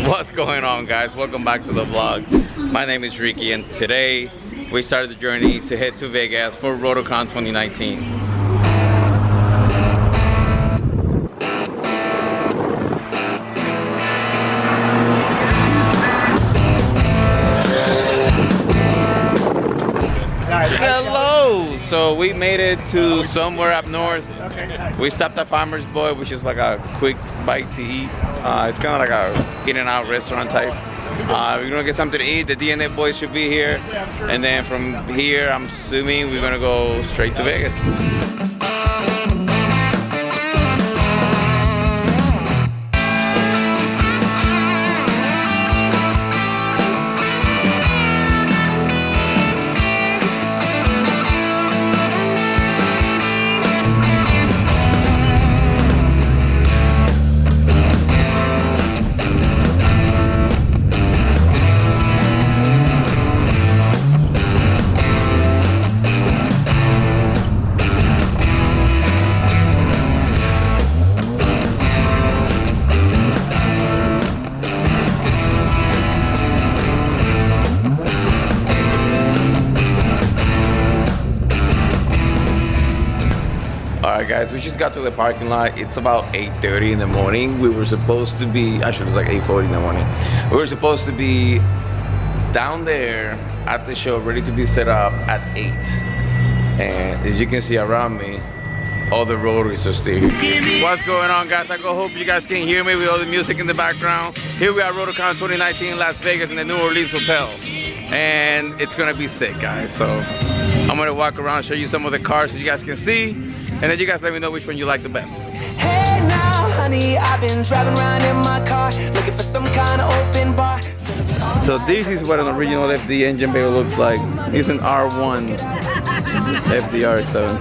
What's going on, guys? Welcome back to the vlog. My name is Rickie, and today we started the journey to head to Vegas for Rotorcon 2019. Hello! So we made it to somewhere up north. We stopped at Farmer's Boy, which is like a quick bite to eat. It's kind of like a in-and-out restaurant type. We're gonna get something to eat. The DNA boys should be here. And then from here, I'm assuming we're gonna go straight to Vegas. Alright guys, we just got to the parking lot. It's about 8:30 in the morning. We were supposed to be, actually it was like 8:40 in the morning. We were supposed to be down there at the show, ready to be set up at 8. And as you can see around me, all the rotaries are still here. What's going on, guys? I hope you guys can hear me with all the music in the background. Here we are, Rotorcon 2019 in Las Vegas in the New Orleans Hotel. And it's gonna be sick, guys. So I'm gonna walk around, show you some of the cars so you guys can see. And then you guys let me know which one you like the best. Hey now, honey, I've been driving around in my car, looking for some kind of open bar. So this is what an original FD engine bay looks like. It's an R1 FD RX-7.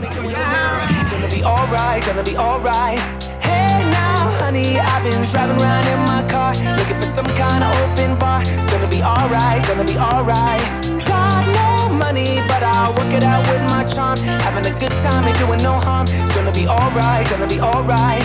Gonna be alright, gonna be alright. Hey now, honey, I've been driving around in my car, looking for some kind of open bar. It's gonna be alright, gonna be alright. Got no money, but I'll work it out with my charm. Having a good time and doing no harm. It's gonna be alright, gonna be alright.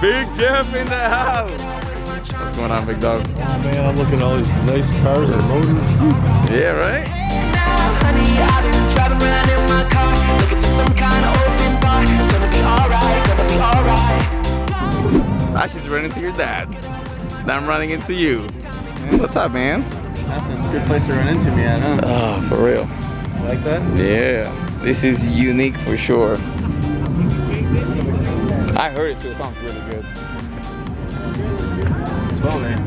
Big Jeff in the house. What's going on, big dog? Oh man, I'm looking at all these nice cars and motors. Yeah, right? Honey, I've been driving around in my car, looking for some kind of open bar. It's gonna be alright, gonna be alright. Ah, she's running to your dad. Now I'm running into you. What's up, man? Nothing. Good place to run into me at, huh? Oh, for real. You like that? Yeah. This is unique for sure. I heard it too. It sounds really good. Well, man.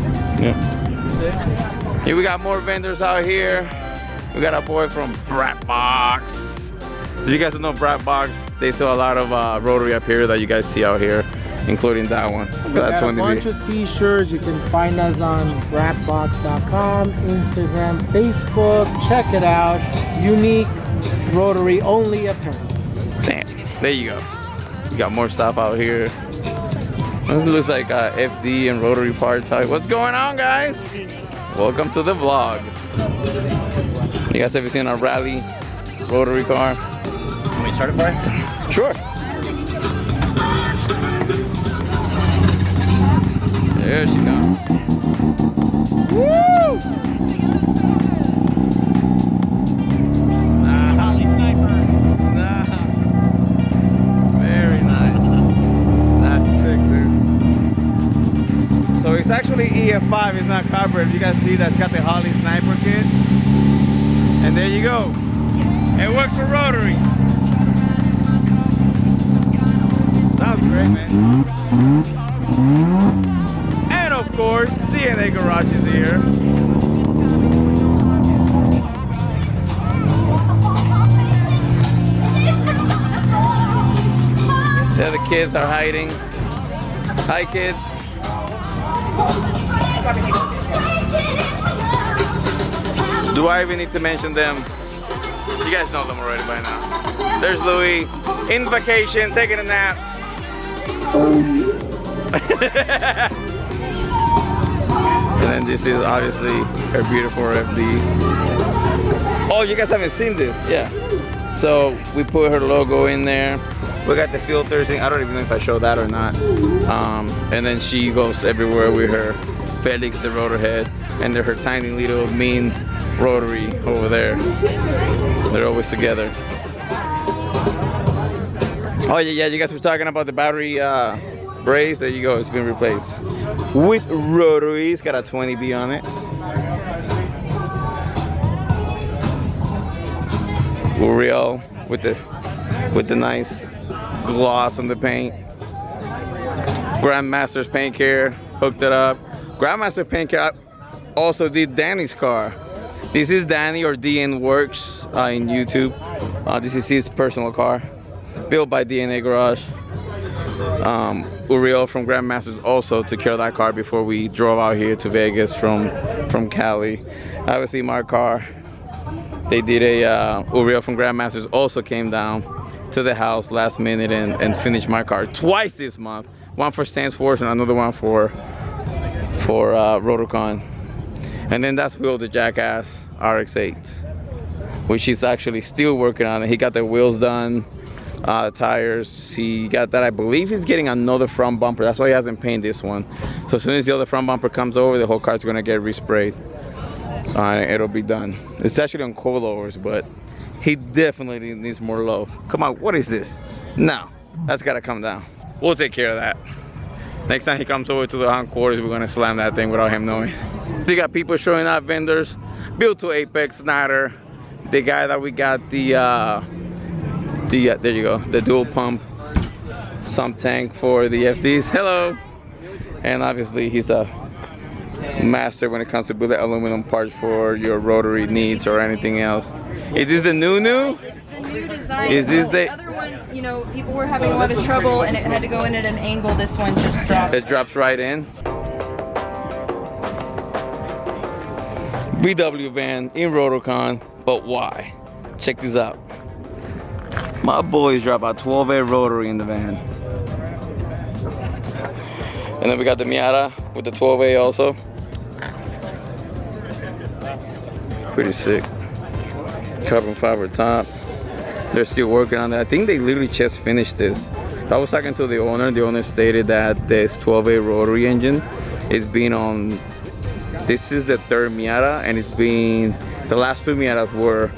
Yeah. Here we got more vendors out here. We got a boy from Bratbox. So you guys don't know Bratbox, they sell a lot of rotary up here that you guys see out here, including that one. We got a bunch of t-shirts. You can find us on bratbox.com, Instagram, Facebook. Check it out. Unique rotary only apparel. Damn. There you go. We got more stuff out here. It looks like FD and rotary parts. What's going on, guys? Welcome to the vlog. You guys ever seen a rally rotary car? Can we start it, Brian? Sure. There she comes. Woo! So it's actually EF5, it's not copper. If you guys see, that's got the Holly Sniper kit. And there you go. It works for rotary. Sounds great, man. And of course, DNA Garage is here. There the kids are hiding. Hi, kids. Do I even need to mention them? You guys know them already by now. There's Louis in vacation, taking a nap. And then this is obviously her beautiful FD. Oh, you guys haven't seen this? Yeah. So we put her logo in there. We got the filters in. I don't even know if I showed that or not. And then she goes everywhere with her Felix the rotor head and her tiny little mean rotary over there. They're always together. Oh yeah, you guys were talking about the battery brace. There you go, it's been replaced with rotary. It's got a 20B on it. Real with the nice gloss on the paint. Grandmaster's Paint Care hooked it up. Grandmaster Paint Care also did Danny's car. This is Danny, or DN Works in YouTube. This is his personal car, built by DNA Garage. Uriel from Grandmasters also took care of that car before we drove out here to Vegas from Cali. Obviously my car, they did a Uriel from Grandmasters also came down to the house last minute and finished my car twice this month. One for Stan Sports and another one for Rotorcon. And then that's Will the Jackass RX-8, which he's actually still working on it. He got the wheels done, tires. He got that. I believe he's getting another front bumper. That's why he hasn't painted this one. So as soon as the other front bumper comes over, the whole car's gonna get resprayed. It'll be done. It's actually on coilovers, but he definitely needs more low. Come on, what is this? No, that's gotta come down. We'll take care of that. Next time he comes over to the headquarters, we're gonna slam that thing without him knowing. You got people showing up, vendors. Built to Apex Snyder, the guy that we got there you go, the dual pump sump tank for the FDs. Hello. And obviously he's a master when it comes to building aluminum parts for your rotary needs or anything else. Is this the new? It's the new design. Is this the other one, you know, people were having a lot of trouble and it had to go in at an angle. This one just drops. It drops right in. VW van in Rotorcon, but why? Check this out. My boys drop a 12A rotary in the van. And then we got the Miata with the 12A also. Pretty sick. Carbon fiber top. They're still working on that. I think they literally just finished this. I was talking to the owner. The owner stated that this 12A rotary engine is being on, this is the third Miata, and it's been, the last two Miatas were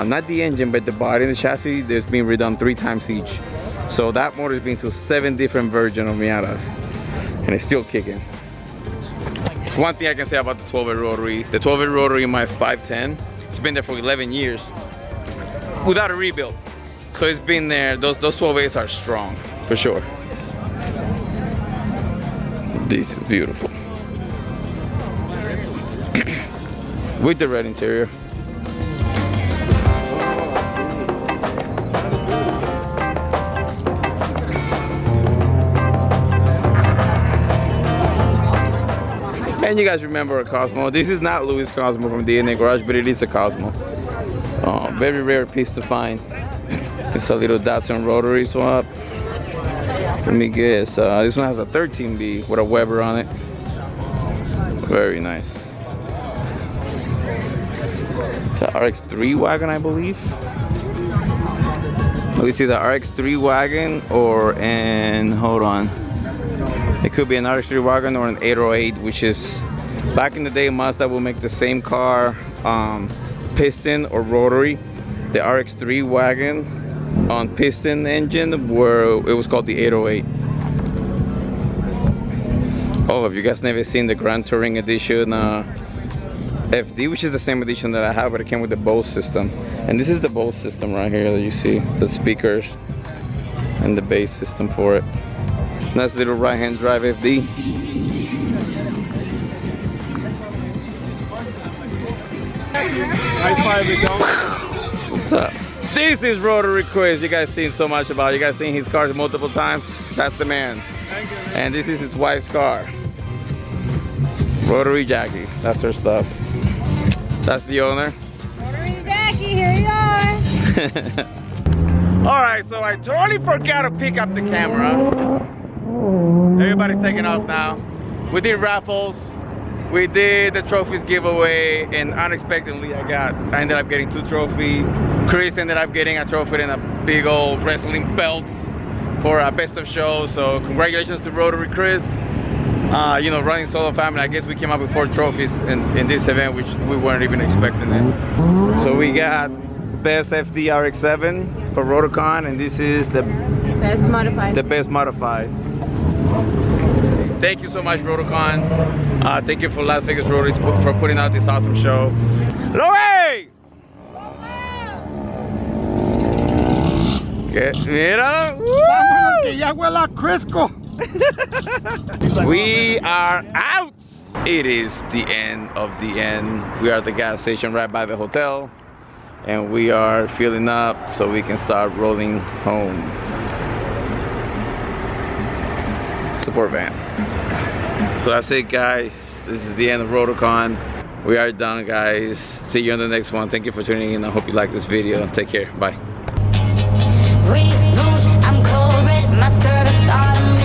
not the engine, but the body and the chassis, there's been redone 3 times each. So that motor has been to 7 different versions of Miatas, and it's still kicking. So one thing I can say about the 12A rotary, the 12A rotary in my 510, it's been there for 11 years without a rebuild. So it's been there, those 12As are strong, for sure. This is beautiful. With the red interior. And you guys remember a Cosmo. This is not Louis' Cosmo from DNA Garage, but it is a Cosmo. Very rare piece to find. It's a little Datsun rotary swap. Let me guess. This one has a 13B with a Weber on it. Very nice. The RX-3 wagon, I believe. It's either RX-3 wagon or hold on. It could be an RX-3 wagon or an 808, which is, back in the day, Mazda will make the same car, piston or rotary. The RX-3 wagon on piston engine, where it was called the 808. Oh, have you guys never seen the Grand Touring Edition FD, which is the same edition that I have, but it came with the Bose system. And this is the Bose system right here that you see. The speakers and the bass system for it. Nice little right-hand drive FD. High five it, don't. What's up? This is Rotary Quiz. You guys seen so much about. You guys seen his cars multiple times. That's the man. Thank you. And this is his wife's car. Rotary Jackie. That's her stuff. That's the owner. Rotary Jackie, here you are. Alright, so I totally forgot to pick up the camera. Everybody's taking off now. We did raffles. We did the trophies giveaway, and unexpectedly I ended up getting 2 trophies. Chris ended up getting a trophy and a big old wrestling belt for our best of show. So congratulations to Rotary Chris. You know, running solo family, I guess we came up with 4 trophies in this event, which we weren't even expecting it. So we got best FD RX-7 for Rotorcon, and this is the Best modified. the best modified. Thank you so much, Rotorcon. Thank you for Las Vegas Rotary for putting out this awesome show. Louie! Que, mira. Vámonos que ya huele a Crisco. We are out. It is the end of the end. We are at the gas station right by the hotel, and we are filling up so we can start rolling home. Support van. So that's it, guys. This is the end of Rotorcon. We are done, guys. See you on the next one. Thank you for tuning in. I hope you like this video. Take care. Bye. Reboot, I'm cold red, my service started.